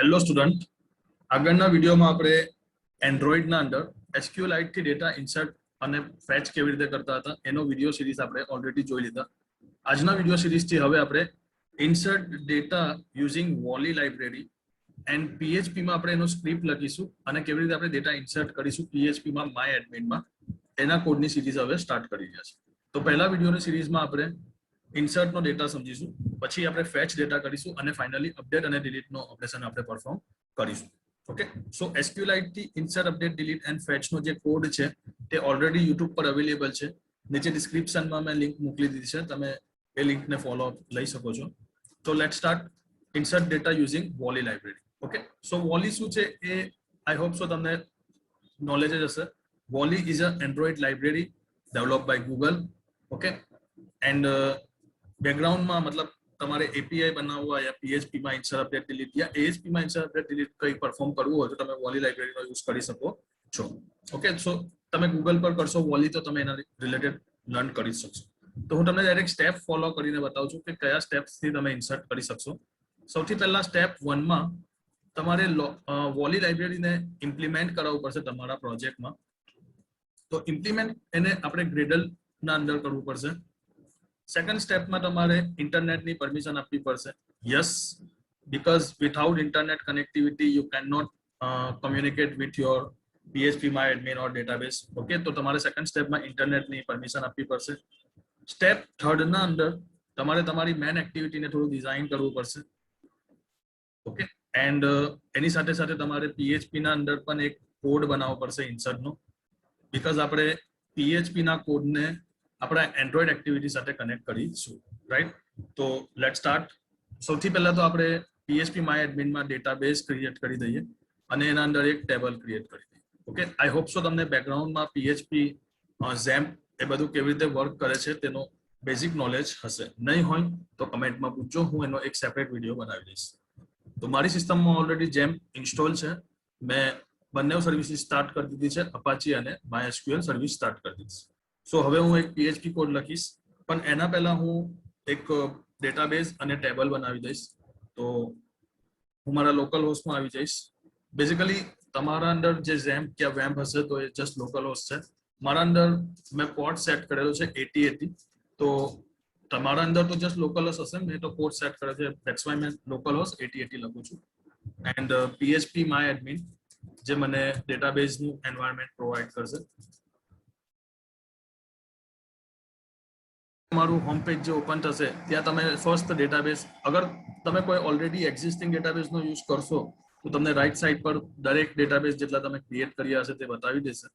Hello student, આગળના વિડીયોમાં આપણે એન્ડ્રોઈડના અંદર SQLite થી ડેટા ઇન્સર્ટ અને ફેચ કેવી રીતે કરતા હતા એનો વિડીયો સિરીઝ આપણે ઓલરેડી જોઈ લીધા. આજના વિડીયો સિરીઝથી હવે આપણે insert data using Volley library and PHPમાં આપણે એનો સ્ક્રિપ્ટ લખીશું અને કેવી રીતે આપણે ડેટા ઇન્સર્ટ કરીશું PHPમાં માય એડમિનમાં એના કોડની સિરીઝ હવે સ્ટાર્ટ કરી રહ્યા છે. તો પહેલા વિડીયોની સિરીઝમાં આપણે ઇન્સર્ટનો ડેટા સમજીશું, પછી આપણે ફેચ ડેટા કરીશું અને ફાઇનલી અપડેટ અને ડિલીટનો ઓપરેશન આપણે પરફોર્મ કરીશું. ઓકે, સો SQLite થી ઇન્સર્ટ, અપડેટ, ડિલીટ એન્ડ ફેચનો જે કોડ છે તે ઓલરેડી યુટ્યુબ પર અવેલેબલ છે. નીચે ડિસ્ક્રિપ્શનમાં મેં લિંક મોકલી દીધી છે, તમે એ લિંકને ફોલો લઈ શકો છો. તો let start insert data using Volley library. Okay, so Volley શું છે એ આઈ હોપ સો તમને નોલેજ જ હશે. Volley is a Android library develop by Google. Okay, and બેકગ્રાઉન્ડમાં મતલબ તમારે API બનાવવા યા PHPમાં ઇન્સર્ટ, અપડેટ, ડિલીટ યા ASPમાં ઇન્સર્ટ, અપડેટ, ડિલીટ કંઈ પરફોર્મ કરવું હોય તો તમે વોલી લાઇબ્રેરીનો યુઝ કરી શકો છો. ઓકે, સો તમે ગૂગલ પર કરશો વોલી તો તમે એના રિલેટેડ લર્ન કરી શકશો. તો હું તમને ડાયરેક્ટ સ્ટેપ ફોલો કરીને બતાવું છું કે કયા સ્ટેપ્સથી તમે ઇન્સર્ટ કરી શકશો. સૌથી પહેલા સ્ટેપ 1માં તમારે વોલી લાઇબ્રેરીને ઇમ્પ્લિમેન્ટ કરાવવું પડશે તમારા પ્રોજેક્ટમાં. તો ઇમ્પ્લિમેન્ટ એને આપણે ગ્રેડલના અંદર કરવું પડશે. સેકન્ડ સ્ટેપમાં તમારે ઇન્ટરનેટની પરમિશન આપવી પડશે. Yes, because without internet connectivity you can not communicate with your PHP my admin or database. Okay, તો તમારે સેકન્ડ સ્ટેપમાં ઇન્ટરનેટની પરમિશન આપવી પડશે. સ્ટેપ થર્ડના અંદર તમારે તમારી મેન એક્ટિવિટીને થોડું ડિઝાઇન કરવું પડશે. ઓકે, એન્ડ એની સાથે સાથે તમારે PHPના અંદર પણ એક કોડ બનાવવો પડશે ઇન્સર્ટનો, બીકોઝ આપણે PHPના કોડને આપણા એન્ડ્રોઈડ એક્ટિવિટી સાથે કનેક્ટ કરીશું. રાઈટ, તો લેટ સ્ટાર્ટ. સૌથી પહેલા તો આપણે PHP માય એડમિનમાં ડેટાબેઝ ક્રિએટ કરી દઈએ અને એના અંદર એક ટેબલ ક્રિએટ કરી દઈએ. ઓકે, આઈ હોપ સો તમને બેકગ્રાઉન્ડમાં PHP, XAMPP એ બધું કેવી રીતે વર્ક કરે છે તેનો બેઝિક નોલેજ હશે. નહીં હોય તો કમેન્ટમાં પૂછજો, હું એનો એક સેપરેટ વિડીયો બનાવી દઈશ. તો મારી સિસ્ટમમાં ઓલરેડી XAMPP ઇન્સ્ટોલ છે. મેં બંને સર્વિસીસ સ્ટાર્ટ કરી દીધી છે, અપાચી અને MySQL સર્વિસ સ્ટાર્ટ કરી દીધી છે. સો હવે હું એક PHP કોડ લખીશ, પણ એના પહેલા હું એક ડેટાબેઝ અને ટેબલ બનાવી દઈશ. તો હું મારા લોકલ હોસ્ટમાં આવી જઈશ. બેઝિકલી તમારા અંદર જે XAMPP કે WAMP હશે તો એ જસ્ટ લોકલ હોસ્ટ છે. મારા અંદર મેં પોર્ટ સેટ કરેલો છે 8080. તો તમારા અંદર તો જસ્ટ લોકલ હોસ્ટ હશે, મેં તો પોર્ટ સેટ કર્યો છે, ધેટ્સ વાય મેં લોકલ હોસ્ટ 8080 લખું છું. એન્ડ PHP માય એડમિન જે મને ડેટાબેઝનું એન્વાયરમેન્ટ પ્રોવાઈડ કરશે. તમારું હોમ પેજ જે ઓપન થશે ત્યાં તમે ફર્સ્ટ ડેટાબેઝ, અગર તમે કોઈ ઓલરેડી એક્ઝિસ્ટિંગ ડેટાબેઝનો યુઝ કરશો તો તમને રાઈટ સાઈડ પર દરેક ડેટાબેઝ જેટલા તમે ક્રિએટ કર્યા હશે તે બતાવી દેશે.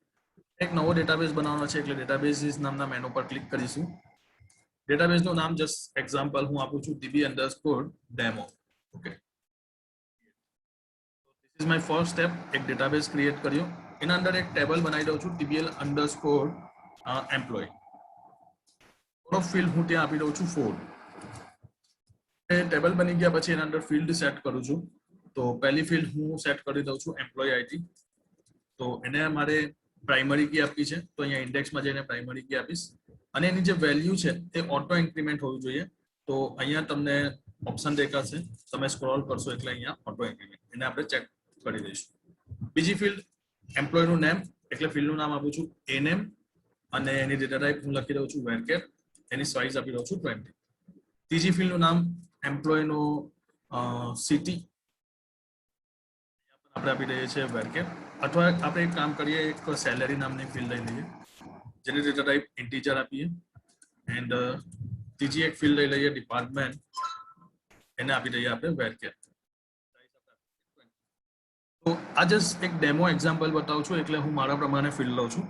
એક નવો ડેટાબેઝ બનાવવાનો છે એટલે ડેટાબેઝિસ નામના મેનુ પર ક્લિક કરીશું. ડેટાબેઝનું નામ જસ્ટ એક્ઝામ્પલ હું આપું છું DB_demo. Okay, this is my first step. એક ડેટાબેઝ ક્રિએટ કર્યો, એના અંદર એક ટેબલ બનાવી દઉં છું TBL_employee. ફિલ્ડ હું ત્યાં આપી દઉં છું 4. એ ટેબલ બની ગયા પછી એના અંદર ફિલ્ડ સેટ કરું છું. તો પહેલી ફિલ્ડ હું સેટ કરી દઉં છું એમ્પ્લોય ID. તો એને મારે પ્રાઇમરી કી આપી છે, તો અહીંયા ઇન્ડેક્સમાં જઈને પ્રાઇમરી કી આપીશ અને એની જે વેલ્યુ છે તે ઓટો ઇન્ક્રીમેન્ટ હોવી જોઈએ. તો અહીંયા તમને ઓપ્શન દેખાશે, તમે સ્ક્રોલ કરશો એટલે અહીંયા ઓટો ઇન્ક્રીમેન્ટ, એને આપણે ચેક કરી દઈશું. બીજી ફિલ્ડ એમ્પ્લોયનું નેમ, એટલે ફિલ્ડનું નામ આપું છું ANAME અને એની ડેટા ટાઈપ હું લખી દઉં છું varchar, એની સાઇઝ આપી દઉં છું 20. ત્રીજી ફિલ્ડનું નામ એમ્પ્લોયનો સિટી, આપણે આપી દઈએ છીએ varchar. અથવા આપણે એક કામ કરીએ, એક સેલેરી નામની ફિલ્ડ લઈ લઈએ જેની ડેટા ટાઈપ ઇન્ટીજર આપીએ. એન્ડ ત્રીજી એક ફિલ્ડ લઈ લઈએ ડિપાર્ટમેન્ટ, એને આપી દઈએ આપણે varchar. તો આ જસ્ટ એક ડેમો એક્ઝામ્પલ બતાવું છું એટલે હું મારા પ્રમાણે ફિલ્ડ લઉં છું.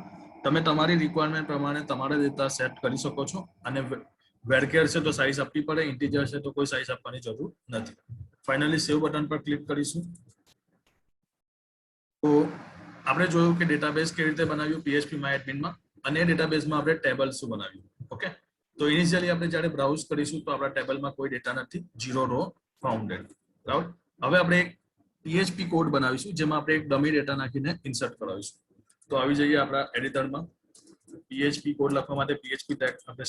તમે તમારી રિક્વાયરમેન્ટ પ્રમાણે તમારા ડેટા સેટ કરી શકો છો. અને varchar છે તો સાઇઝ આપવી પડે, ઇન્ટીજર છે તો કોઈ સાઇઝ આપવાની જરૂર નથી. ફાઇનલી સેવ બટન પર ક્લિક કરીશું. તો આપણે જોયું કે ડેટાબેઝ કેવી રીતે બનાવ્યું PHP માય એડમિનમાં, અને એ ડેટાબેઝમાં આપણે ટેબલ શું બનાવ્યું. ઓકે, તો ઇનિશિયલી આપણે જ્યારે બ્રાઉઝ કરીશું તો આપણા ટેબલમાં કોઈ ડેટા નથી, 0 રો ફાઉન્ડેડ. રાઈટ, હવે આપણે એક PHP કોડ બનાવીશું જેમાં આપણે એક ડમી ડેટા નાખીને ઇન્સર્ટ કરાવીશું. તો આવી જઈએ આપણા એડિટરમાં. PHP કોડ લખવા માટે PHP ટેગ આપણે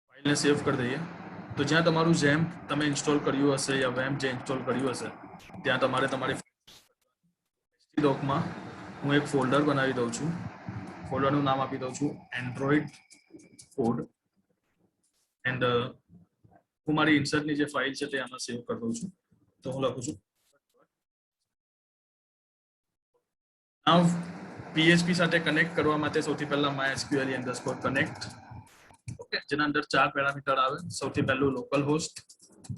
ફાઇલને સેવ કરી દઈએ. તો જ્યાં તમારું જેમ્પ તમે ઇન્સ્ટોલ કર્યું હશે યા વેમ્પ જે ઇન્સ્ટોલ કર્યું હશે ત્યાં તમારે તમારી ડોકમાં હું એક ફોલ્ડર બનાવી દઉં છું. ફોલ્ડરનું નામ આપી દઉં છું એન્ડ્રોઈડ કોડ એન્ડ હું મારી ઇન્સર્ટની જે ફાઇલ છે તે આમાં સેવ કરી દઉં છું. તો હું લખું છું નાવ PHP સાથે કનેક્ટ કરવા માટે સૌથી પહેલા MySQL connect, ઓકે, જેના અંદર 4 પેરામીટર આવે. સૌથી પહેલું લોકલ હોસ્ટ,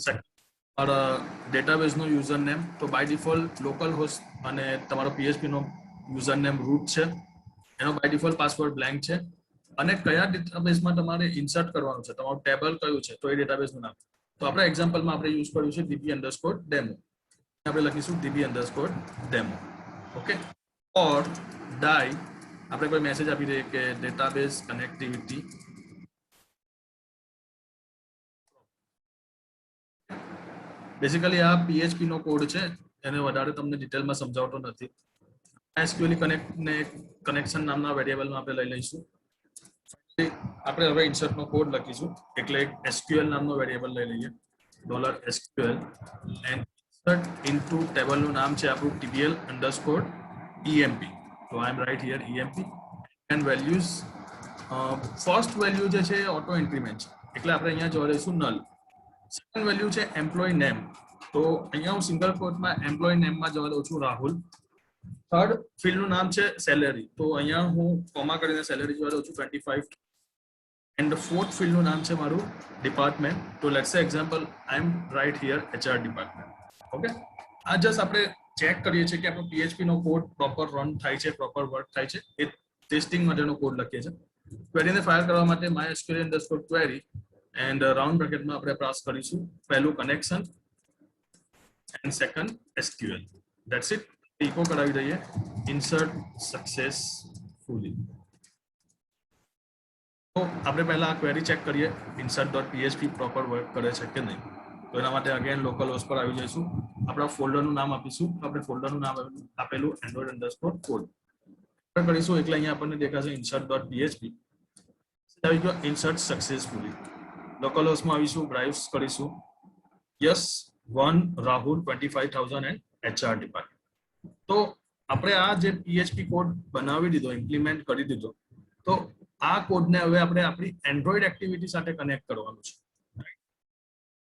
તમારા ડેટાબેઝનો યુઝર નેમ, તો બાય ડિફોલ્ટ લોકલ હોસ્ટ અને તમારો PHP નો યુઝર નેમ રૂટ છે, એનો બાય ડિફોલ્ટ પાસવર્ડ બ્લેન્ક છે. અને કયા ડેટાબેઝમાં તમારે ઇન્સર્ટ કરવાનું છે, તમારું ટેબલ કયું છે, તો એ ડેટાબેઝનું નામ. તો આપણે એક્ઝામ્પલમાં આપણે યુઝ કર્યું છે db_demo. આપણે લખીશું db_demo, ઓકે. ઓર ડાઈ આપણે કોઈ મેસેજ આપી દઈએ કે ડેટાબેઝ કનેક્ટિવિટી બેસિકલી આ PHP નો કોડ છે, એને વધારે તમને ડિટેલમાં સમજાવતો નથી. SQL કનેક્ટને કનેક્શન નામના વેરિયેબલમાં આપણે લઈ લઈશું. આપણે હવે ઇન્સર્ટનો કોડ લખીશું, એટલે SQL નામનો વેરિયેબલ લઈ લઈએ $SQL એન્ડ ઇન્સર્ટ ઇનટુ ટેબલનું નામ છે આપણું tbl_emp. તો I am right here emp and values. First value જે છે ઓટો ઇન્ક્રીમેન્ટ છે, એટલે આપણે અહીંયા જોઈ લઈશું નલ. સેકન્ડ વેલ્યુ છે એમ્પ્લોય નેમ, તો અહીંયા હું સિંગલ કોટમાં એમ્પ્લોય નેમમાં જવા દઉં છું રાહુલ. થર્ડ ફિલ્ડનું નામ છે સેલેરી, તો અહીંયા હું કોમા કરીને સેલેરી જોવા દઉં છું 25. એન્ડ ફોર્થ ફિલ્ડનું નામ છે મારું ડિપાર્ટમેન્ટ, તો let's say example I am right here HR department, okay. આ જસ્ટ આપણે ચેક કરીએ છીએ કે આપણો PHP નો કોડ પ્રોપર રન થાય છે, પ્રોપર વર્ક થાય છે, એ ટેસ્ટિંગ માટેનો કોડ લખીએ છીએ. ક્વેરીને ફાયર કરવા માટે MySQL_query એન્ડ રાઉન્ડ બ્રેકેટમાં આપણે પાસ કરીશું પહેલું connection and second SQL. That's it. Echo કરાવી દઈએ ઇન્સર્ટ સક્સેસફુલી. તો આપણે પહેલા આ ક્વેરી ચેક કરીએ insert.php પ્રોપર વર્ક કરે છે કે નહીં. તો એના માટે અગેન લોકલ હોસ્ટ પર આવી જઈશું, આપણા ફોલ્ડરનું નામ આપીશું. આપણે ફોલ્ડરનું નામ આપેલું Android_code કરીશું, એટલે અહીંયા આપણને દેખાશે insert.php. આવી ગયો ઇન્સર્ટ સક્સેસફુલી. લોકલ હોસ્ટમાં આવીશું, બ્રાઉઝ કરીશું yes 1 Rahul 25,000 and HR department. તો આપણે આ જે PHP કોડ બનાવી દીધો, ઇમ્પ્લિમેન્ટ કરી દીધો, તો આ કોડને હવે આપણે આપણી એન્ડ્રોઈડ એક્ટિવિટી સાથે કનેક્ટ કરવાનું છે.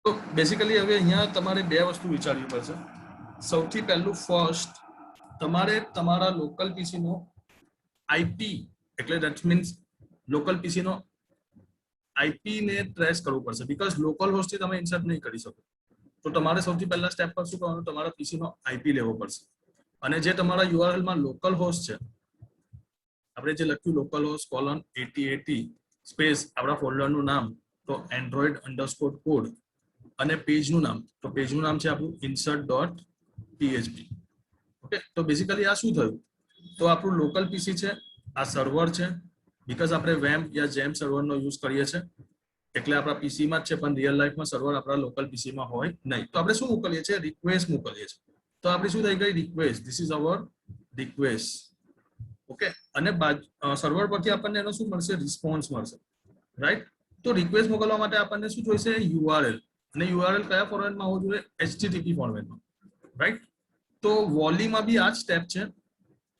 તો બેસિકલી હવે અહીંયા તમારે બે વસ્તુ વિચારવી પડશે. સૌથી પહેલું ફર્સ્ટ તમારે તમારા લોકલ પીસીનો IP, એટલે ધેટ મીન્સ લોકલ પીસીનો IP ને ટ્રેસ કરવું પડશે, બીકોઝ લોકલ હોસ્ટથી તમે ઇન્સર્ટ નહીં કરી શકો. તો તમારે સૌથી પહેલા સ્ટેપ પર શું કરવાનું, તમારા પીસીનો IP લેવો પડશે. અને જે તમારા URL માં લોકલ હોસ્ટ છે, આપણે જે લખ્યું લોકલ હોસ્ટ કોલન 8080 સ્પેસ આપણા ફોલ્ડરનું નામ, તો Android_code અને પેજનું નામ, તો પેજનું નામ છે આપણું insert.php, ઓકે. તો બેસિકલી આ શું થયું, તો આપણું લોકલ પીસી છે, આ સર્વર છે, બીકોઝ આપણે વેમ્પ યા જેમ સર્વરનો યુઝ કરીએ છીએ, એટલે આપણા પીસીમાં જ છે, પણ રિયલ લાઈફમાં સર્વર આપણા લોકલ પીસીમાં હોય નહીં. તો આપણે શું મોકલીએ છીએ, રિક્વેસ્ટ મોકલીએ છીએ. તો આપણી શું થઈ ગઈ, request. This is hour request, okay. અને સર્વર પરથી આપણને એનો શું મળશે, રિસ્પોન્સ મળશે, રાઈટ. તો રિક્વેસ્ટ મોકલવા માટે આપણને શું જોઈશે, URL. અને URL કયા ફોર્મેટમાં હોવું જોઈએ, HTTP ફોર્મેટમાં, રાઈટ. તો વોલીમાં બી આ જ સ્ટેપ છે.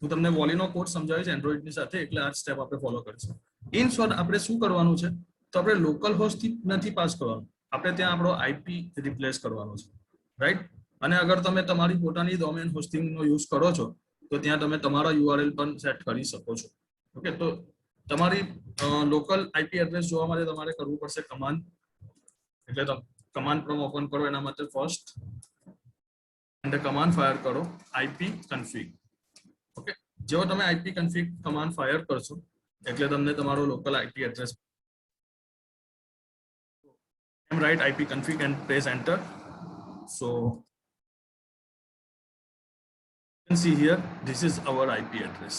હું તમને વોલીનો કોડ સમજાવીશ એન્ડ્રોઈડની સાથે, એટલે આ જ સ્ટેપ આપણે ફોલો કરીશું. ઇન શોર્ટ આપણે શું કરવાનું છે, તો આપણે લોકલ હોસ્ટથી નથી પાસ કરવાનું, આપણે ત્યાં આપણો IP રિપ્લેસ કરવાનો છે, રાઈટ. અને અગર તમે તમારી પોતાની ડોમેન હોસ્ટિંગનો યુઝ કરો છો, તો ત્યાં તમે તમારા URL પણ સેટ કરી શકો છો, ઓકે. તો તમારી લોકલ IP એડ્રેસ જોવા માટે તમારે કરવું પડશે કમાન્ડ, એટલે કમાન્ડ પ્રોમ્પ્ટ ઓપન કરો. એના માટે ફર્સ્ટ એન્ડ કમાન્ડ ફાયર કરો ipconfig, ઓકે. જેવો તમે ipconfig કમાન્ડ ફાયર કરશો એટલે તમને તમારો local IP address write ipconfig and press enter. So you can see here this is our IP address,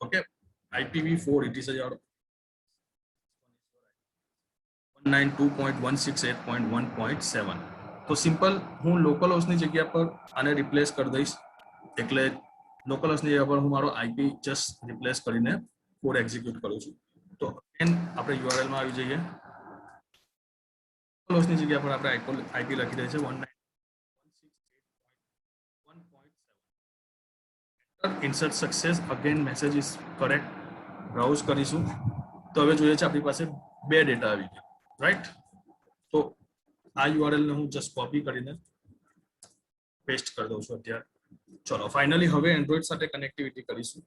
okay. IPv4 it is your 192.168.1.7. તો simple હું local હોસ્ટની જગ્યા પર આને રિપ્લેસ કરી દઈશ, એટલે લોકલ હોસ્ટની જગ્યા પર હું મારો IP જસ્ટ રિપ્લેસ કરીને કોડ એક્ઝિક્યુટ કરું છું. તો આપણે URL માં આવી જઈએ, લોકોલહોસ્ટની જગ્યા પર આપણે આઈપી લખી દઈએ છીએ 192.168.1.7. Insert success, again message is correct. Browse કરીશું તો હવે જોઈએ છે આપણી પાસે બે ડેટા આવી ગયા, રાઈટ. તો આ યુઆરએલ ને હું જસ્ટ કોપી કરીને પેસ્ટ કરી દઉં છું અત્યારે. ચલો ફાઇનલી હવે એન્ડ્રોઈડ સાથે કનેક્ટિવિટી કરીશું.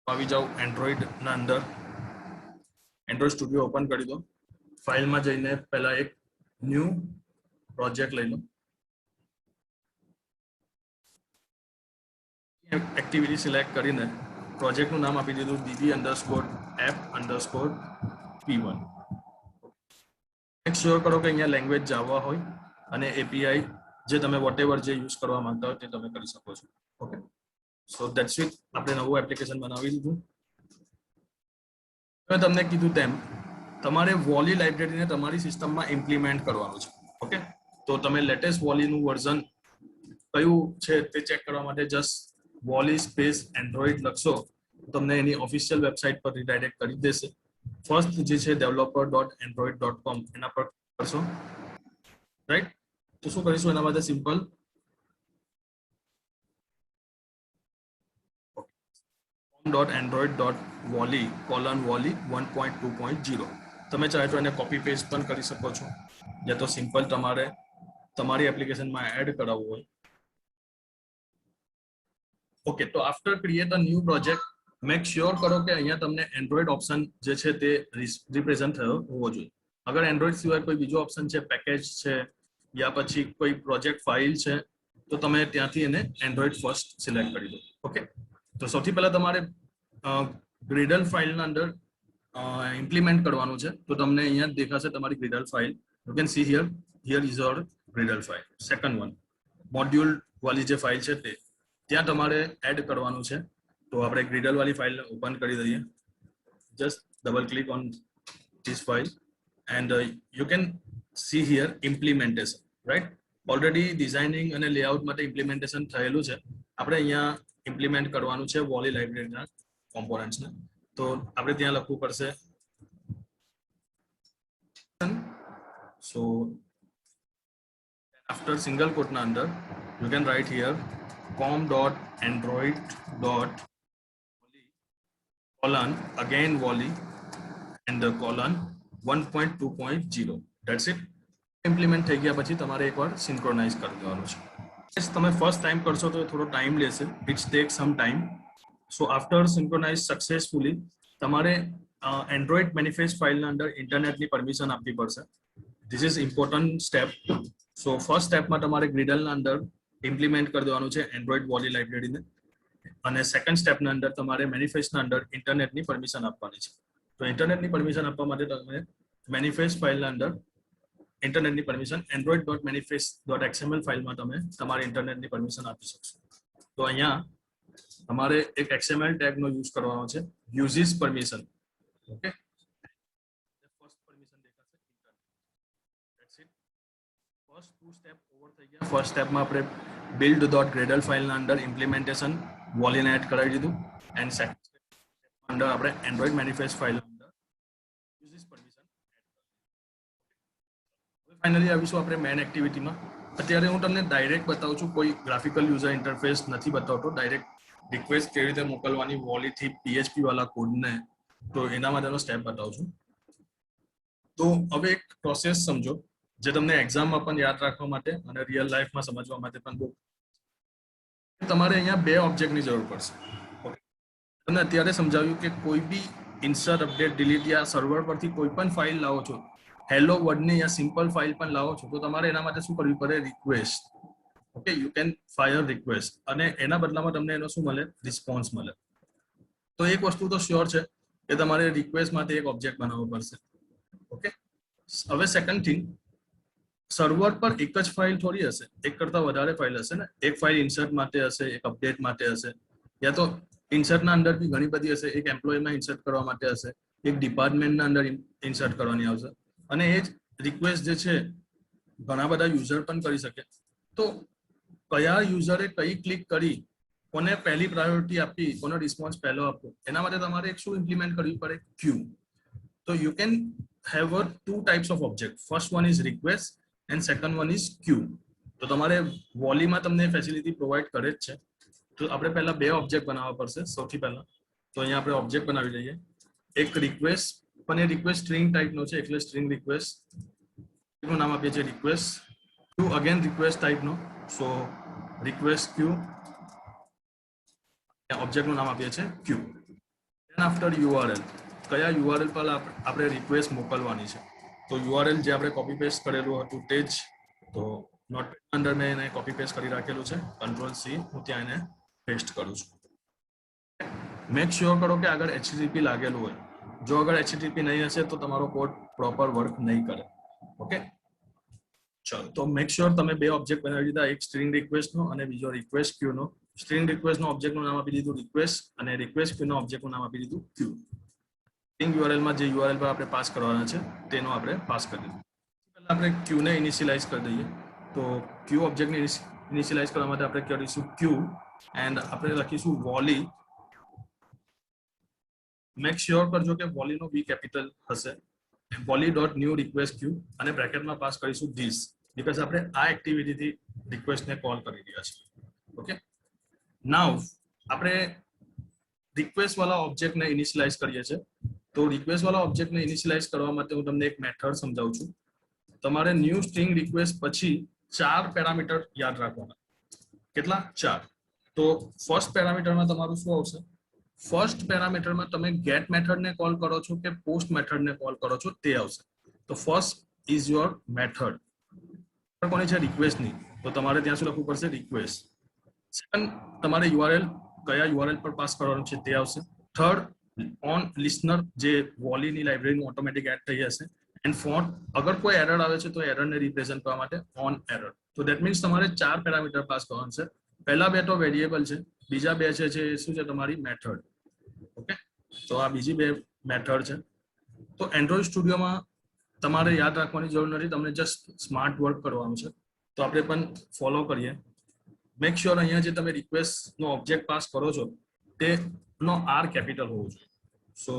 આવી જાઓ એન્ડ્રોઈડના અંદર, એન્ડ્રોઈડ સ્ટુડિયો ઓપન કરી દો. ફાઇલમાં જઈને પહેલા એક ન્યૂ પ્રોજેક્ટ લઈ લો. એક્ટિવિટી સિલેક્ટ કરીને પ્રોજેક્ટનું નામ આપી દીધું db_app_p1. મેક શ્યોર કરો કે અહીંયા લેંગ્વેજ જાવા હોય અને એપીઆઈ જે તમે વોટેવર જે યુઝ કરવા માંગતા હોય તે તમે કરી શકો છો. Okay, so that's it. આપણે નવું એપ્લિકેશન બનાવી દીધું. મેં તમને કીધું તેમ તમારે વોલી લાઇબ્રેરીને તમારી સિસ્ટમમાં ઇમ્પ્લિમેન્ટ કરવાનું છે. ઓકે, તો તમે લેટેસ્ટ વોલીનું વર્ઝન કયું છે તે ચેક કરવા માટે જસ્ટ વોલી સ્પેસ એન્ડ્રોઈડ લખશો, તમને એની ઓફિશિયલ વેબસાઇટ પર રિડાયરેક્ટ કરી દેશે. ફર્સ્ટ જે છે developer.android.com એના પર કરશો, રાઈટ. તો શું કરીશું એના માટે સિમ્પલ .android.wally:wally 1.2.0. તમે ચાહે તો એને કોપી પેસ્ટ પણ કરી શકો છો, યા તો સિમ્પલ તમારે તમારી એપ્લિકેશનમાં એડ કરાવવું હોય. ઓકે, તો after create a new project make sure કરો કે અહીંયા તમને એન્ડ્રોઈડ ઓપ્શન જે છે તે રિપ્રેઝન્ટ થયો હોવો જોઈએ. અગર એન્ડ્રોઈડ સિવાય કોઈ બીજો ઓપ્શન છે, પેકેજ છે યા પછી કોઈ પ્રોજેક્ટ ફાઇલ છે, તો તમે ત્યાંથી એને એન્ડ્રોઈડ ફર્સ્ટ સિલેક્ટ કરી દો. ઓકે, તો સૌથી પહેલા તમારે ગ્રેડલ ફાઇલના અંદર ઇમ્પ્લિમેન્ટ કરવાનું છે. તો તમને અહીંયા દેખાશે તમારી Gradle file. You can see here is your Gradle file. Second one module વાળી જે ફાઇલ છે તે ત્યાં તમારે એડ કરવાનું છે. તો આપણે ગ્રેડલ વાળી ફાઇલ ઓપન કરી દઈએ. Just double click on this file and you can see here implementation, right. Already designing અને લેઆઉટ માટે ઇમ્પ્લિમેન્ટેશન થયેલું છે. આપણે અહીંયા ઇમ્પ્લિમેન્ટ કરવાનું છે વોલી લાઇબ્રેરીના કોમ્પોનન્ટ્સને. તો આપણે ત્યાં લખવું પડશે. સો આફ્ટર સિંગલ કોટના અંદર you can write here com.android.wally: again wally and colon 1.2.0. That's it. Implement થઈ ગયા પછી તમારે એકવાર સિન્ક્રોનાઇઝ કરી દેવાનું છે. તમે ફર્સ્ટ ટાઈમ કરશો તો થોડો ટાઈમ લેશે. It's take some time. So after synchronize successfully તમારે એન્ડ્રોઈડ મેનિફેસ્ટ ફાઇલના અંદર ઇન્ટરનેટની પરમિશન આપવી પડશે. This is important step. So first સ્ટેપમાં તમારે ગ્રીડલના અંદર ઇમ્પ્લિમેન્ટ કરી દેવાનું છે એન્ડ્રોઈડ વોલી લાઇબ્રેરીને, અને સેકન્ડ સ્ટેપના અંદર તમારે મેનિફેસ્ટના અંદર ઇન્ટરનેટની પરમિશન આપવાની છે. તો ઇન્ટરનેટની પરમિશન આપવા માટે તમે મેનિફેસ્ટ ફાઇલના અંદર ઇન્ટરનેટની પરમિશન android.manifest.xml ફાઇલમાં તમે તમારી ઇન્ટરનેટની પરમિશન આપી શકશો. તો અહીંયા તમારે એક XML ટેગનો યુઝ કરવાનો છે, uses permission. Okay, first permission દેખાશે internet. That's it. First two step over થઈ ગયા. ફર્સ્ટ સ્ટેપમાં આપણે build.gradle ફાઇલના અંદર ઇમ્પ્લિમેન્ટેશન વોલીને એડ કરાવી દીધું, એન્ડ સેકન્ડ સ્ટેપ અંદર આપણે એન્ડ્રોઈડ મેનિફેસ્ટ ફાઇલ અંદર યુઝિસ પરમિશન એડ કરી. ફાઇનલી આવીશું આપણે મેન એક્ટિવિટીમાં. અત્યારે હું તમને ડાયરેક્ટ બતાવું છું, કોઈ ગ્રાફિકલ યુઝર ઇન્ટરફેસ નથી બતાવતો. ડાયરેક્ટ રિક્વેસ્ટ કેવી રીતે મોકલવાની વોલીથી PHP વાળા કોડને, તો એના માટેનો સ્ટેપ બતાવું છું. તો હવે એક પ્રોસેસ સમજો જે તમને એક્ઝામમાં પણ યાદ રાખવા માટે અને રિયલ લાઈફમાં સમજવા માટે પણ બહુ. તમારે અહીંયા બે ઓબ્જેક્ટની જરૂર પડશે. ઓકે, તમને અત્યારે સમજાવ્યું કે કોઈ બી ઇન્સર્ટ, અપડેટ, ડિલીટ યા સર્વર પરથી કોઈ પણ ફાઇલ લાવો છો, હેલો વર્ડની યા સિમ્પલ ફાઇલ પણ લાવો છો, તો તમારે એના માટે શું કરવી પડે? Request. Okay, you can fire request, અને એના બદલામાં તમને એનો શું મળે? રિસ્પોન્સ મળે. તો એક વસ્તુ તો શ્યોર છે કે તમારે રિક્વેસ્ટ માટે એક ઓબ્જેક્ટ બનાવવો પડશે. ઓકે, હવે સેકન્ડ થિંગ, સર્વર પર એક જ ફાઇલ થોડી હશે, એક કરતા વધારે ફાઇલ હશે ને. એક ફાઇલ ઇન્સર્ટ માટે હશે, એક અપડેટ માટે હશે, યા તો ઇન્સર્ટના અંદર બી ઘણી બધી હશે. એક એમ્પ્લોયમાં ઇન્સર્ટ કરવા માટે હશે, એક ડિપાર્ટમેન્ટના અંદર ઇન્સર્ટ કરવાની આવશે, અને એ જ રિક્વેસ્ટ જે છે ઘણા બધા યુઝર પણ કરી શકે. તો કયા યુઝરે કઈ ક્લિક કરી, કોને પહેલી પ્રાયોરિટી આપી, કોનો રિસ્પોન્સ પહેલો આપવો, એના માટે તમારે એક શું ઇમ્પ્લિમેન્ટ કરવી પડે? ક્યુ. તો you can have a two types of object. First one is request and second one is queue. તો તમારે વોલીમાં તમને ફેસિલિટી પ્રોવાઈડ કરે જ છે. તો આપણે પહેલા બે ઓબ્જેક્ટ બનાવવા પડશે. સૌથી પહેલા તો અહીંયા આપણે ઓબ્જેક્ટ બનાવી લઈએ. એક રિક્વેસ્ટ, પણ એ રિક્વેસ્ટ સ્ટ્રિંગ ટાઈપનો છે એટલે સ્ટ્રિંગ રિક્વેસ્ટ નું નામ આપીએ છીએ રિક્વેસ્ટ. ક્યુ અગેન રિક્વેસ્ટ ટાઈપનો, સો રિક્વેસ્ટ ક્યુ. ઓબ્જેક્ટનું નામ આપીએ છીએ ક્યુ. દેન આફ્ટર યુઆરએલ, કયા યુઆરએલ પર આપણે રિક્વેસ્ટ મોકલવાની છે. તો યુઆરએલ જે આપણે કોપી પેસ્ટ કરેલું હતું તે જ. તો નોટપેડ અંદર મેં એને કોપી પેસ્ટ કરી રાખેલું છે. Ctrl+C હું ત્યાં એને પેસ્ટ કરું છું. મેક શ્યોર કરો કે આગળ HTTP લાગેલું હોય. જો અગર HTTP નહીં હશે તો તમારો કોડ પ્રોપર વર્ક નહીં કરે. ઓકે, ચલો તો મેક શ્યોર તમે બે ઓબ્જેક્ટ બનાવી દીધા, એક સ્ટ્રિંગ રિક્વેસ્ટનો અને બીજો રિક્વેસ્ટ ક્યુનો. સ્ટ્રિંગ રિક્વેસ્ટનો ઓબ્જેક્ટનું નામ આપી દીધું રિક્વેસ્ટ અને રિક્વેસ્ટ ક્યુનો ઓબ્જેક્ટનું નામ આપી દીધું ક્યુ. સ્ટ્રિંગ યુઆરએલમાં જે યુઆરએલ પર આપણે પાસ કરવાના છે તેનો આપણે પાસ કરી દીધું. પહેલા આપણે ક્યુને ઇનિશિયલાઇઝ કરી દઈએ. તો ક્યુ ઓબ્જેક્ટને ઇનિશિયલાઇઝ કરવા માટે આપણે કરીશું ક્યુ એન્ડ આપણે લખીશું વોલી. મેક શ્યોર કરજો કે વોલીનો વી કેપિટલ હશે. વોલી ડોટ ન્યૂ રિક્વેસ્ટ ક્યુ અને બ્રેકેટમાં પાસ કરીશું ધીસ, બીકોઝ આપણે આ એક્ટિવિટીથી રિક્વેસ્ટને કોલ કરી રહ્યા છીએ. ઓકે, નાઉ આપણે રિક્વેસ્ટ વાળા ઓબ્જેક્ટને ઇનિશિયલાઇઝ કરીએ છીએ. તો રિક્વેસ્ટ વાળા ઓબ્જેક્ટને ઇનિશિયલાઇઝ કરવા માટે હું તમને એક મેથડ સમજાવું છું. તમારે ન્યૂ સ્ટ્રિંગ રિક્વેસ્ટ પછી 4 પેરામીટર યાદ રાખવાના. કેટલા? 4. તો ફર્સ્ટ પેરામીટરમાં તમારું શું આવશે? ફર્સ્ટ પેરામીટરમાં તમે ગેટ મેથડને કોલ કરો છો કે પોસ્ટ મેથડને કોલ કરો છો તે આવશે. તો ફર્સ્ટ ઇઝ યોર મેથડ. કોની છે? રિક્વેસ્ટની. તો તમારે ત્યાં શું લખવું પડશે? રિક્વેસ્ટ. સેકન્ડ, તમારે યુઆરએલ કયા યુઆરએલ પર પાસ કરવાનું છે તે આવશે. થર્ડ, ઓન લિસનર જે વોલીની લાઇબ્રેરીમાં ઓટોમેટિક એડ થઈ જશે. એન્ડ ફોર્થ, અગર કોઈ એરર આવે છે તો એરરને રિપ્રેઝન્ટ કરવા માટે ઓન એરર. તો દેટ મીન્સ તમારે 4 પેરામીટર પાસ કરવાનું છે. પહેલા બે તો વેરિયેબલ છે, બીજા બે છે શું છે? તમારી મેથડ. ઓકે, તો આ બીજી બે મેથડ છે. તો એન્ડ્રોઇડ સ્ટુડિયોમાં તમારે યાદ રાખવાની જરૂર નથી, તમને જસ્ટ સ્માર્ટ વર્ક કરવાનું છે. તો આપણે પણ ફોલો કરીએ. મેક શ્યોર અહીંયા જે તમે રિક્વેસ્ટનો ઓબ્જેક્ટ પાસ કરો છો તેનો આર કેપિટલ હોવો જોઈએ. So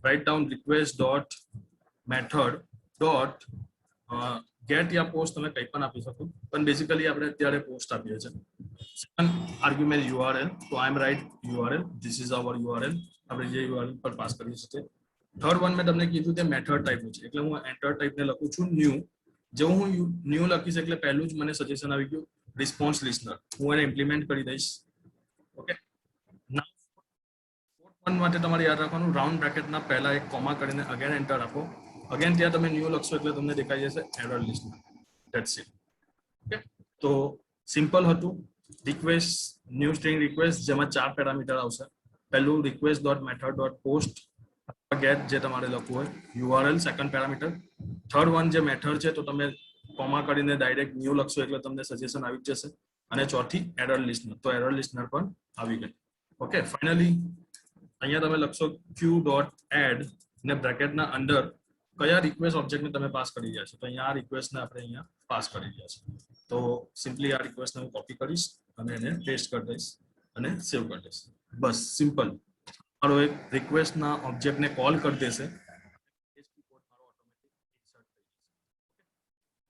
write down request dot method dot get યા પોસ્ટ, તમે કંઈ પણ આપી શકો, પણ બેઝિકલી આપણે અત્યારે પોસ્ટ આપીએ છીએ. સેકન્ડ આર્ગ્યુમેન્ટ યુઆરએલ, તો I am write URL, this is our URL, આપણે જે યુઆરએલ પર પાસ કરીએ છીએ. થર્ડ વન મેં તમને કીધું તે મેથડ ટાઈપનું છે એટલે હું એન્ટર ટાઈપને લખું છું ન્યૂ. જેવું હું ન્યૂ લખીશ એટલે પહેલું જ મને સજેશન આવી ગયું રિસ્પોન્સ લિસનર. હું એને ઇમ્પ્લિમેન્ટ કરી દઈશ. ઓકે, ફોર્થ વન માટે તમારે યાદ રાખવાનું રાઉન્ડ બ્રેકેટના પહેલા એક કોમા કરીને અગેન એન્ટર આપો. અગેન ત્યાં તમે ન્યૂ લખશો એટલે તમને દેખાઈ જશે error listener. That's it. Okay, તો સિમ્પલ હતું. રિક્વેસ્ટ ન્યૂ સ્ટ્રિંગ રિક્વેસ્ટ જેમાં 4 પેરામીટર આવશે. પહેલું request dot method dot post get જે તમારે લખવું હોય, URL second parameter. Third one જે મેથડ છે તો તમે કોમા કરીને ડાયરેક્ટ ન્યૂ લખશો એટલે તમને સજેશન આવી જશે. અને ચોથી એરર લિસ્ટનર, તો એરર લિસ્ટનર પણ આવી ગઈ. ઓકે, ફાઇનલી અહીંયા તમે લખશો ક્યુ ડોટ એડ ને બ્રેકેટના અંદર કયા રિક્વેસ્ટ ઓબ્જેક્ટને તમે પાસ કરી રહ્યા છો. તો અહીંયા આ રિક્વેસ્ટને આપણે અહીંયા પાસ કરી રહ્યા છે. તો સિમ્પલી આ રિક્વેસ્ટને હું કોપી કરીશ અને એને પેસ્ટ કરી દઈશ અને સેવ કરી દઈશ. બસ સિમ્પલ. મારો એક રિક્વેસ્ટના ઓબ્જેક્ટને કોલ કરી દેશે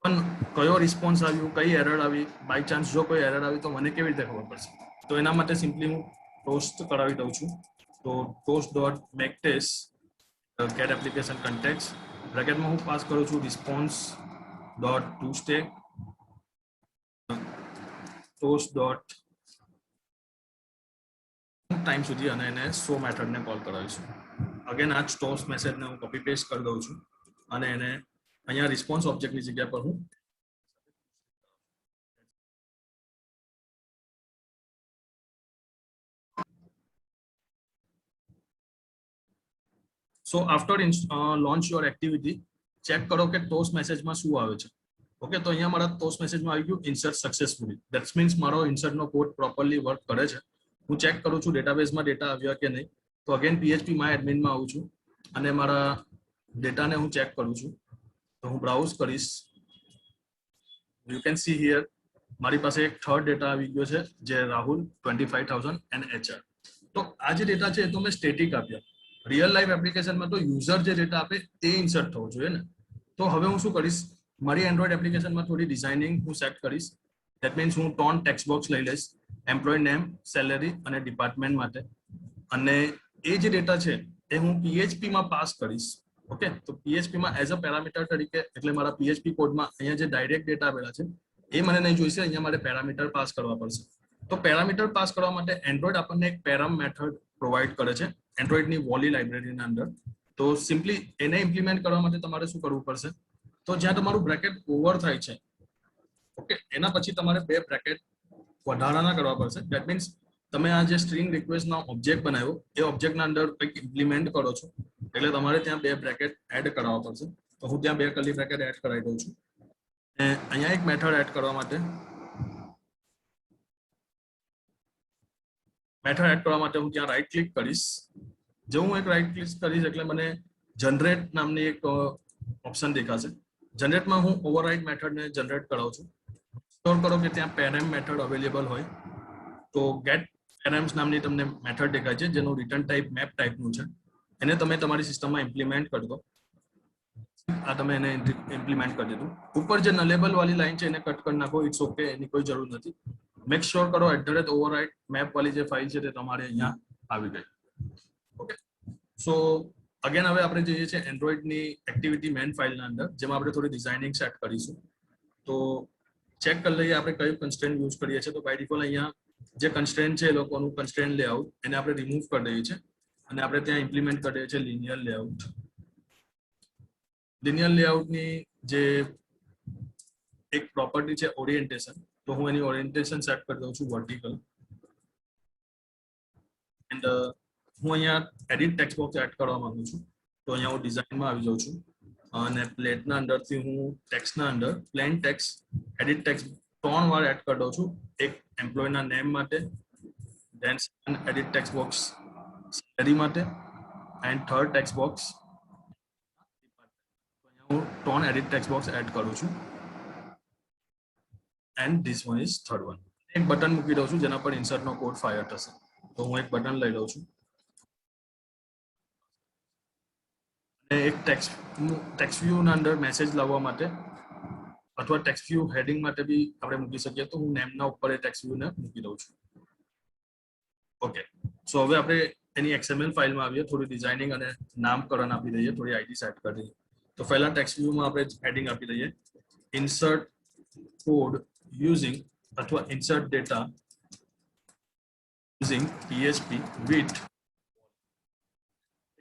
પણ કયો રિસ્પોન્સ આવ્યું, કઈ એરર આવી, બાય ચાન્સ જો કોઈ એરર આવી તો મને કેવી રીતે ખબર પડશે? તો એના માટે સિમ્પલી હું ટોસ્ટ કરાવી દઉં છું. તો toast dot make text get application context બ્રેકેટમાં હું પાસ કરું છું response dot to string toast dot time સુધી અને એને સો મેથડને કોલ કરાવીશું. અગેન આ ટોસ્ટ મેસેજને હું કોપી પેસ્ટ કરી દઉં છું અને એને અહીંયા રિસ્પોન્સ ઓબ્જેક્ટની જગ્યા પર હું so after launch your activity check કરો કે ટોસ્ટ મેસેજમાં શું આવે છે. ઓકે, તો અહીંયા મારા ટોસ્ટ મેસેજમાં આવી ગયું ઇન્સર્ટ સક્સેસફુલી. દેટ્સ મીન્સ મારો ઇન્સર્ટનો કોડ પ્રોપરલી વર્ક કરે છે. હું ચેક કરું છું ડેટાબેઝમાં ડેટા આવ્યા કે નહીં. તો અગેન PHP માય એડમિનમાં આવું છું અને મારા ડેટાને હું ચેક કરું છું. તો હું બ્રાઉઝ કરીશ. યુ કેન સી હિયર મારી પાસે એક થર્ડ ડેટા આવી ગયો છે જે રાહુલ 25,000 એન્ડ HR. તો આ જે ડેટા છે એ તો મેં સ્ટેટિક આપ્યા. રિયલ લાઈફ એપ્લિકેશનમાં તો યુઝર જે ડેટા આપે તે ઇન્સર્ટ થવો જોઈએ ને. તો હવે હું શું કરીશ, મારી એન્ડ્રોઈડ એપ્લિકેશનમાં થોડી ડિઝાઇનિંગ હું સેટ કરીશ. દેટ મીન્સ હું 3 ટેક્સ્ટ બોક્સ લઈ લઈશ, એમ્પ્લોય નેમ, સેલેરી અને ડિપાર્ટમેન્ટ માટે. અને એ જે ડેટા છે એ હું PHP માં પાસ કરીશ. ઓકે, તો PHP માં એઝ અ પેરામીટર તરીકે, એટલે મારા PHP કોડમાં અહીંયા જે ડાયરેક્ટ ડેટા આપેલા છે એ મને નહીં જોઈશે, અહીંયા મારે પેરામીટર પાસ કરવા પડશે. તો પેરામીટર પાસ કરવા માટે એન્ડ્રોઈડ આપણને એક પેરામ મેથડ પ્રોવાઈડ કરે છે એન્ડ્રોઈડની વોલી લાઇબ્રેરીના અંદર. તો સિમ્પલી એને ઇમ્પ્લિમેન્ટ કરવા માટે તમારે શું કરવું પડશે, તો જ્યાં તમારું બ્રેકેટ ઓવર થાય છે, ઓકે, એના પછી તમારે 2 બ્રેકેટ વધારાના કરવા પડશે. દેટ મીન્સ તમે આ જે સ્ટ્રિંગ રિક્વેસ્ટનો ઓબ્જેક્ટ બનાવ્યો એ ઓબ્જેક્ટના અંદર કંઈક ઇમ્પ્લિમેન્ટ કરો છો, એટલે તમારે ત્યાં 2 બ્રેકેટ એડ કરાવવા પડશે. તો હું ત્યાં 2 કર્લી બ્રેકેટ એડ કરાવી દઉં છું. અને અહીંયા એક મેથડ એડ કરવા માટે હું ત્યાં રાઈટ ક્લિક કરીશ. જો હું એક રાઈટ ક્લિક કરીશ એટલે મને જનરેટ નામની એક ઓપ્શન દેખાશે. જનરેટમાં હું ઓવરરાઇડ મેથડને જનરેટ કરાવું છું. સ્ટોર કરો કે ત્યાં પેરેમ મેથડ અવેલેબલ હોય તો ગેટ પેરેમ્સ નામની તમને મેથડ દેખાય છે જેનું રિટર્ન ટાઈપ મેપ ટાઈપનું છે. એને તમે તમારી સિસ્ટમમાં ઇમ્પ્લિમેન્ટ કરી દો. આ તમે એને ઇમ્પ્લિમેન્ટ કરી દીધું. ઉપર જે નલેબલ વાળી લાઈન છે એને કટ કરી નાખો, ઇટ્સ ઓકે, એની કોઈ જરૂર નથી. મેક શ્યોર કરો @override મેપ વાળી જે ફાઇલ છે તે તમારે અહીંયા આવી ગઈ. ઓકે, સો અગેન હવે આપણે જઈએ છીએ એન્ડ્રોઈડની એક્ટિવિટી મેન ફાઇલના અંદર, જેમાં આપણે થોડી ડિઝાઇનિંગ સેટ કરીશું. તો ચેક કરી લઈએ આપણે કયું કન્સ્ટ્રેન્ટ યુઝ કરીએ છીએ. તો બાય ડિફોલ્ટ અહીંયા જે કન્સ્ટ્રેન્ટ છે એ લોકોનું કન્સ્ટ્રેન્ટ લેઆઉટ, એને આપણે રિમૂવ કરી દઈએ છીએ અને આપણે ત્યાં ઇમ્પ્લિમેન્ટ કરી દઈએ છીએ લિનિયર લેઆઉટ. લિનિયર લેઆઉટની જે એક પ્રોપર્ટી છે ઓરિએન્ટેશન, તો હું એની ઓરિએન્ટેશન સેટ કરી દઉં છું વર્ટિકલ. એન્ડ હું અહીંયા એડિટ ટેક્સ્ટ બોક્સ એડ કરવા માંગુ છું. તો અહીંયા હું ડિઝાઇનમાં આવી જાઉં છું અને પ્લેટના અંદરથી હું ટેક્સ્ટના અંદર પ્લેન ટેક્સ્ટ એડિટ ટેક્સ્ટ 3 વાર એડ કરી દઉં છું. એક એમ્પ્લોયના નેમ માટે, then edit text box salary માટે, એન્ડ થર્ડ ટેક્સ્ટ બોક્સ હું 3 એડિટ ટેક્સ્ટ બોક્સ એડ કરું છું. And this one is third one. એક બટન મૂકી દઉં છું જેના પર ઇન્સર્ટનો કોડ ફાયર થશે. તો હું એક બટન લઈ લઉં છું. એક ટેક્સ્ટ વ્યૂના અંદર મેસેજ લાવવા માટે અથવા ટેક્સ્ટ વ્યૂ હેડિંગ માટે બી આપણે મૂકી શકીએ. તો હું નેમના ઉપર એ ટેક્સ્ટ વ્યૂને મૂકી દઉં છું. ઓકે, સો હવે આપણે એની XML ફાઇલમાં આવીએ, થોડી ડિઝાઇનિંગ અને નામકરણ આપી દઈએ, થોડી આઈડી સેટ કરી દઈએ. તો પહેલા ટેક્સ્ટ વ્યૂમાં આપણે હેડિંગ આપી દઈએ ઇન્સર્ટ કોડ યુઝિંગ અથવા insert data using PHP with.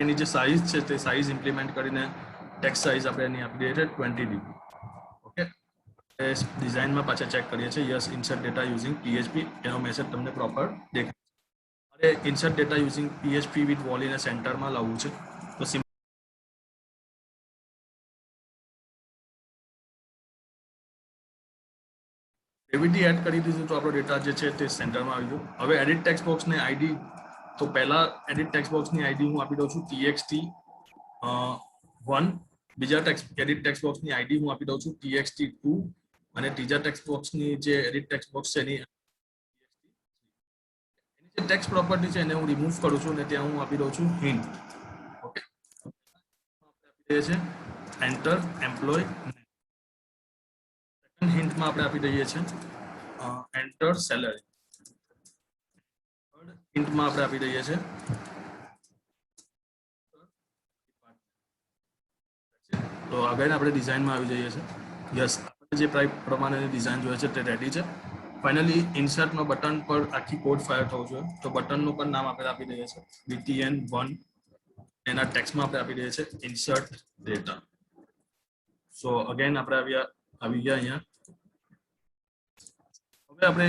એની જે સાઇઝ છે તે સાઇઝ ઇમ્પ્લિમેન્ટ કરીને ટેક્સ્ટ સાઇઝ આપણે એની આપી દઈએ છીએ 20 DB. ઓકે, ડિઝાઇનમાં પાછા ચેક કરીએ છીએ. Yes, insert data using PHP, એનો મેસેજ તમને પ્રોપર દેખાય. અરે insert data using PHP with વોલીને સેન્ટરમાં લાવવું છે. તો ગ્રેવિટી એડ કરી દીધું તો આપણો ડેટા જે છે તે સેન્ટરમાં આવી ગયો. હવે એડિટ ટેક્સ્ટ બોક્સને આઈડી, તો પહેલા એડિટ ટેક્સ્ટ બોક્સની આઈડી હું આપી દઉં છું txt1. બીજા એડિટ ટેક્સ્ટ બોક્સની આઈડી હું આપી દઉં છું txt2 અને ત્રીજા ટેક્સ્ટ બોક્સની જે એડિટ ટેક્સ્ટ બોક્સ છે એની જે ટેક્સ્ટ પ્રોપર્ટી છે એને હું રિમૂવ કરું છું અને ત્યાં હું આપી દઉં છું હિન્ટ. ઓકે, આપી દઈએ છીએ એન્ટર એમ્પ્લોય. સેકન્ડ હિન્ટમાં આપણે આપી દઈએ છીએ એન્ટર સેલરી. થર્ડ હિન્ટમાં આપણે આપી દઈએ છીએ તો આગળ આપણે ડિઝાઇનમાં આવી જઈએ છીએ. યસ, જે પ્રમાણેની ડિઝાઇન જોઈએ છે તે રેડી છે. ફાઇનલી ઇન્સર્ટનો બટન પર આખી કોડ ફાયર થવું જોઈએ. તો બટનનું પણ નામ આપણે આપી દઈએ છીએ btn1. એના ટેક્સ્ટમાં આપણે આપી દઈએ છીએ ઇન્સર્ટ ડેટા. સો અગેન આપણે આવી ગયા અહીંયા. હવે આપણે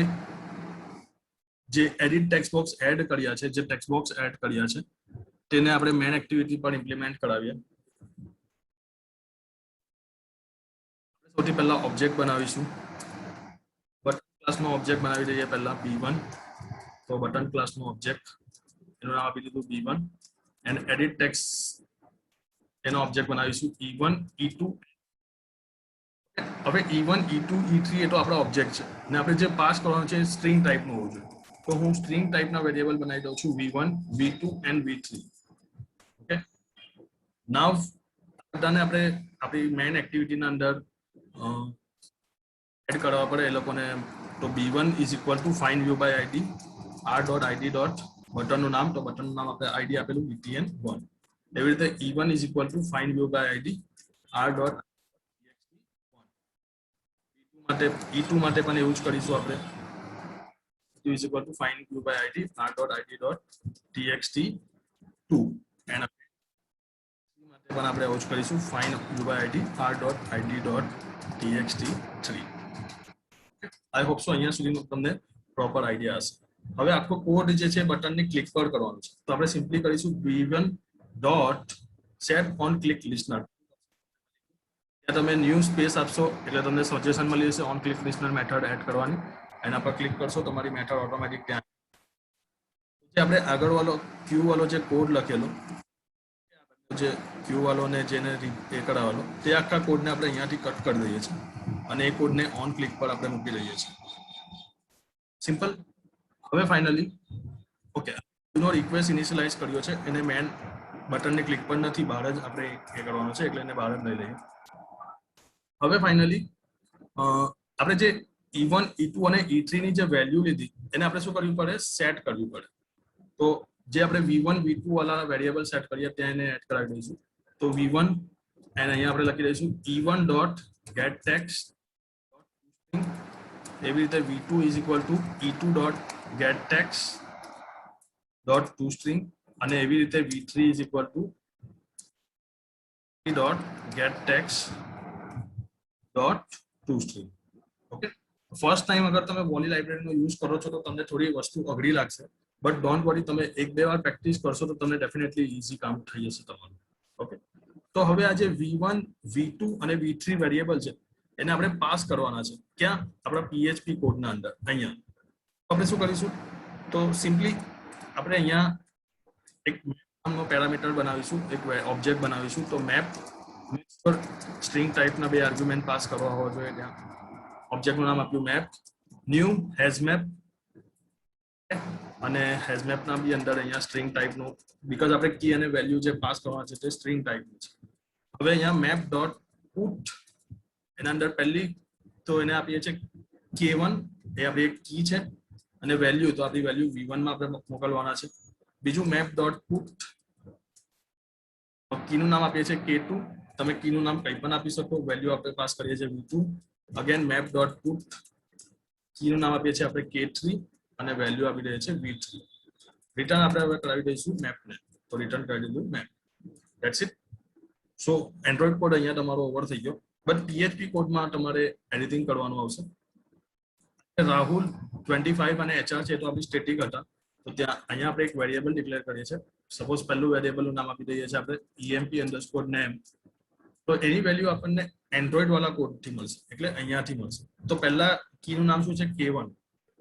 જે એડિટ ટેક્સ્ટ બોક્સ એડ કર્યા છે, જે ટેક્સ્ટ બોક્સ એડ કર્યા છે તેને આપણે મેન એક્ટિવિટી પર ઇમ્પ્લિમેન્ટ કરાવીએ. સૌથી પહેલા ઓબ્જેક્ટ બનાવીશું. બટન ક્લાસનો ઓબ્જેક્ટ બનાવી દઈએ પહેલા b1. તો બટન ક્લાસનો ઓબ્જેક્ટ એનું નામ આપી દીધું b1. એન્ડ એડિટ ટેક્સ્ટ એનો ઓબ્જેક્ટ બનાવીશું e1 e2. હવે e1 e2 e3 એ તો આપણા ઓબ્જેક્ટ છે અને આપણે જે પાસ કરવાનું છે સ્ટ્રિંગ ટાઈપનું હોવું જોઈએ. તો હું સ્ટ્રિંગ ટાઈપના વેરિયેબલ બનાવી દઉં છું v1 v2 એન્ડ v3. નાવ બધાને આપણે આપણી મેઇન એક્ટિવિટીના અંદર એડ કરવા પડે એ લોકોને. તો B1 is equal to find view by ID r.id dot બટનનું નામ, તો બટનનું નામ આપણે આઈડી આપેલું btn1. એવી રીતે E1 is equal to find view by ID r.txt1. E2 માટે પણ એવું જ કરીશું આપણે. E2 is equal to find view by ID r.id.txt2 and માટે પણ આપણે એવું જ કરીશું find view by ID r.id.txt3. I hope so અહીંયા સુધીનું તમને પ્રોપર આઈડિયા હશે. હવે આખો કોડ જે છે બટનને ક્લિક પર કરવાનું છે, તો આપણે સિમ્પલી કરીશું v1 dot set on click listener. ત્યાં તમે ન્યૂ સ્પેસ આપશો એટલે તમને સજેશન મળી જશે ઓન ક્લિક લિસ્નર મેથડ એડ કરવાની. એના પર ક્લિક કરશો તમારી મેથડ ઓટોમેટિક ત્યાં. જે આપણે આગળ વાળો ક્યુ વાળો જે કોડ લખેલો, જે ક્યુ વાળો ને જેને એ કરાવેલો, તે આખા કોડને આપણે અહીંયાથી કટ કરી દઈએ છીએ અને એ કોડને ઓન ક્લિક પર આપણે મૂકી દઈએ છીએ. સિમ્પલ. હવે ફાઇનલી ઓકે, નો રિક્વેસ્ટ ઇનિશિયલાઇઝ કર્યો છે, એને મેન બટનની ક્લિક પર નથી, બહાર જ આપણે એ કરવાનું છે એટલે એને બહાર જ લઈ લઈએ. હવે ફાઇનલી આપણે જે E1, E2 અને E3 ની જે વેલ્યુ લીધી એને આપણે શું કરવું પડે? સેટ કરવી પડે. તો જે આપણે V1, V2 વાળા વેરિયેબલ સેટ કરીએ ત્યાં એને એડ કરાવી દઈશું. તો V1 અને અહીંયા આપણે લખી દઈશું E1 ડોટ ગેટ ટેક્સ્ટ. એવી રીતે V2 is equal to E2 dot get text dot to string અને એવી રીતે V3 is equal to dot get text dot to string. Okay, first time અગર તમે વોલી લાઇબ્રેરીનો યુઝ કરો છો તો તમને થોડી વસ્તુ અઘરી લાગશે, બટ ડોન્ટ વરી, તમે 1-2 વાર પ્રેક્ટિસ કરશો તો તમને ડેફિનેટલી ઇઝી કામ થઈ જશે તમારું. ઓકે, તો હવે આ જે V1, V2 અને V3 વેરિયેબલ છે એને આપણે પાસ કરવાના છે. ક્યાં? આપણા PHP કોડના અંદર. અહીંયા આપણે શું કરીશું? તો સિમ્પલી આપણે અહીંયા એક નામનો પેરામીટર બનાવીશું, એક ઓબ્જેક્ટ બનાવીશું. તો મેપ પર સ્ટ્રિંગ ટાઈપના 2 આર્ગ્યુમેન્ટ પાસ કરવા હોવા જોઈએ. ત્યાં ઓબ્જેક્ટનું નામ આપ્યું મેપ, ન્યૂ હેઝમેપ અને હેઝમેપના બી અંદર અહીંયા સ્ટ્રિંગ ટાઈપનું, બીકોઝ આપણે કી અને વેલ્યુ જે પાસ કરવાના છે તે સ્ટ્રિંગ ટાઈપનું છે. હવે અહીંયા મેપ ડોટ પુટ એના અંદર પહેલી તો એને આપીએ છીએ K1, એ આપણી એક કી છે, અને વેલ્યુ તો આપણી વેલ્યુ V1 માં આપણે મોકલવાના છે. બીજું મેપ ડોટ પુટ કીનું નામ આપીએ છીએ K2, તમે કીનું નામ કંઈ પણ આપી શકો. વેલ્યુ આપણે પાસ કરીએ છીએ V2. Again map dot put કીનું નામ આપીએ છીએ આપણે K3 અને વેલ્યુ આપી દઈએ છીએ V3. રિટર્ન આપણે હવે કરાવી દઈશું મેપને, તો રિટર્ન કરી દીધું map. That's it. So Android code અહીંયા તમારો ઓવર થઈ ગયો, બટ PHP કોડમાં તમારે એડિટિંગ કરવાનું આવશે. રાહુલ 25 અને HR છે તો આપણી સ્ટેટિક હતા, તો ત્યાં અહીંયા આપણે એક વેરિયેબલ ડિક્લેર કરીએ છીએ. સપોઝ પહેલું વેરિયેબલનું નામ આપી દઈએ છીએ આપણે emp_name. તો એની વેલ્યુ આપણને એન્ડ્રોઈડ વાળા કોડથી મળશે, એટલે અહીંયાથી મળશે. તો પહેલા કીનું નામ શું છે? K1.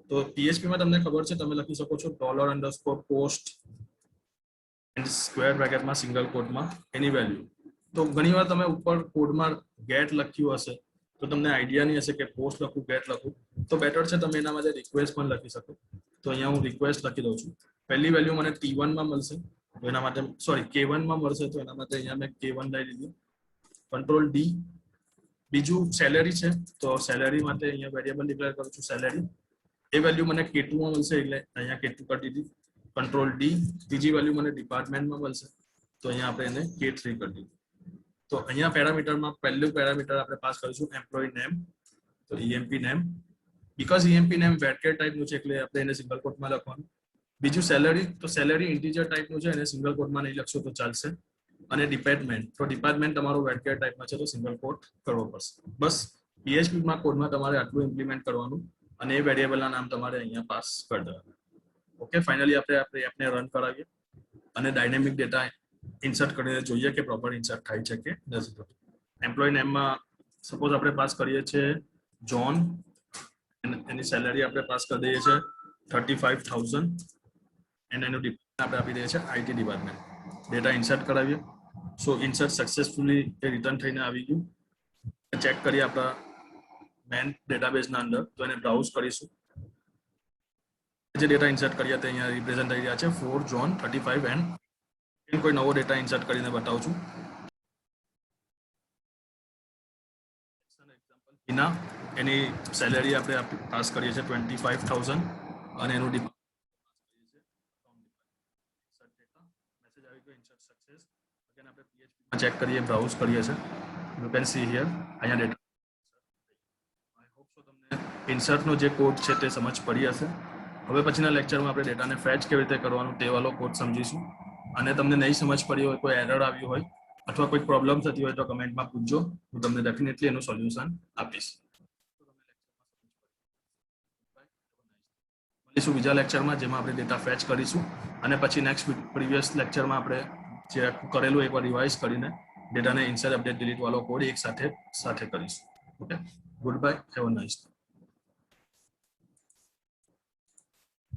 તો PHP માં તમને ખબર છે, તમે લખી શકો છો $_post એન્ડ સ્ક્વેર બ્રેકેટમાં સિંગલ કોટમાં એની વેલ્યુ. તો ઘણીવાર તમે ઉપર કોડમાં ગેટ લખ્યું હશે તો તમને આઈડિયા નહીં હશે કે પોસ્ટ લખું ગેટ લખું, તો બેટર છે તમે એના માટે રિક્વેસ્ટ પણ લખી શકો. તો અહીંયા હું રિક્વેસ્ટ લખી દઉં છું. પહેલી વેલ્યુ મને T1 માં મળશે, તો એના માટે K1 માં મળશે, તો એના માટે અહીંયા મેં K1 લઈ લીધું. Ctrl D. બીજું સેલેરી છે, તો સેલેરી માટે અહીંયા વેરિયેબલ ડિક્લેર કરું છું સેલેરી. એ વેલ્યુ મને K2 માં મળશે એટલે અહીંયા K2 કરી દીધી. Ctrl D. બીજી વેલ્યુ મને ડિપાર્ટમેન્ટમાં મળશે, તો અહીંયા આપણે એને K3 કરી દીધું. તો અહીંયા પેરામીટરમાં પહેલું પેરામીટર આપણે પાસ કરીશું એમ્પ્લોયી નેમ, તો emp name. Because emp name વેટકેર ટાઈપનું છે એટલે આપણે એને સિંગલ કોટમાં લખવાનું. બીજું સેલેરી, તો સેલેરી ઇન્ટીજર ટાઈપનું છે, એને સિંગલ કોટમાં નહીં લખશો તો ચાલશે. અને ડિપાર્ટમેન્ટ, તો ડિપાર્ટમેન્ટ તમારો વેટકેર ટાઈપમાં છે તો સિંગલ કોટ કરવો પડશે. બસ PHP માં કોડમાં તમારે આટલું ઇમ્પ્લિમેન્ટ કરવાનું અને એ વેરિયેબલના નામ તમારે અહીંયા પાસ કરી દેવાના. ઓકે, ફાઇનલી આપણે એપને રન કરાવીએ અને ડાયનેમિક ડેટા ઇન્સર્ટ કરીને જોઈએ કે પ્રોપર ઇન્સર્ટ થાય છે કે નથી થતું. એમ્પ્લોયી નેમમાં સપોઝ આપણે પાસ કરીએ છીએ જોન, એની સેલેરી આપણે પાસ કરી દઈએ છીએ 35,000 અને એનું ડિપાર્ટમેન્ટ આપણે આપી દઈએ છીએ IT ડિપાર્ટમેન્ટ. ડેટા ઇન્સર્ટ કરાવીએ. સો ઇન્સર્ટ સક્સેસફુલી એ રિટર્ન થઈને આવી ગયું. ચેક કરીએ આપણા મેન ડેટાબેઝના અંદર, તો એને બ્રાઉઝ કરીશું. જે ડેટા ઇન્સર્ટ કર્યા તે અહીંયા રિપ્રેઝન્ટ થઈ રહ્યા છે 4 જોન 35 એન્ડ કોઈ નવો ડેટા ઇન્સર્ટ કરીને બતાવું છું. એના એની સેલેરી આપણે પાસ કરીએ છીએ 25,000 અને એનું મેસેજ આવી ગયો ઇન્સર્ટ સક્સેસ અગેન આપણે PHP માં ચેક કરીએ બ્રાઉઝ કરીએ છીએ યુ કેન સી હિયર અહીંયા ડેટા આઈ હોપ સો તમને ઇન્સર્ટનો જે કોડ છે તે સમજ પડી હશે હવે પછીના લેક્ચરમાં આપણે ડેટાને ફેચ કેવી રીતે કરવાનું તે વાળો કોડ સમજીશું અને તમને નહીં સમજ પડી હોય કોઈ એરર આવ્યું હોય અથવા કોઈ પ્રોબ્લેમ થતી હોય તો કમેન્ટમાં પૂછજો હું તમને ડેફિનેટલી એનું સોલ્યુશન આપીશ મળીશું બીજા લેક્ચરમાં જેમાં આપણે ડેટા ફેચ કરીશું અને પછી નેક્સ્ટ પ્રીવિયસ લેક્ચરમાં આપણે જે કરેલું એકવાર રિવાઇઝ કરીને ડેટાને ઇન્સર્ટ અપડેટ ડિલીટ વાળો કોડ એક સાથે કરીશું okay good bye have a nice day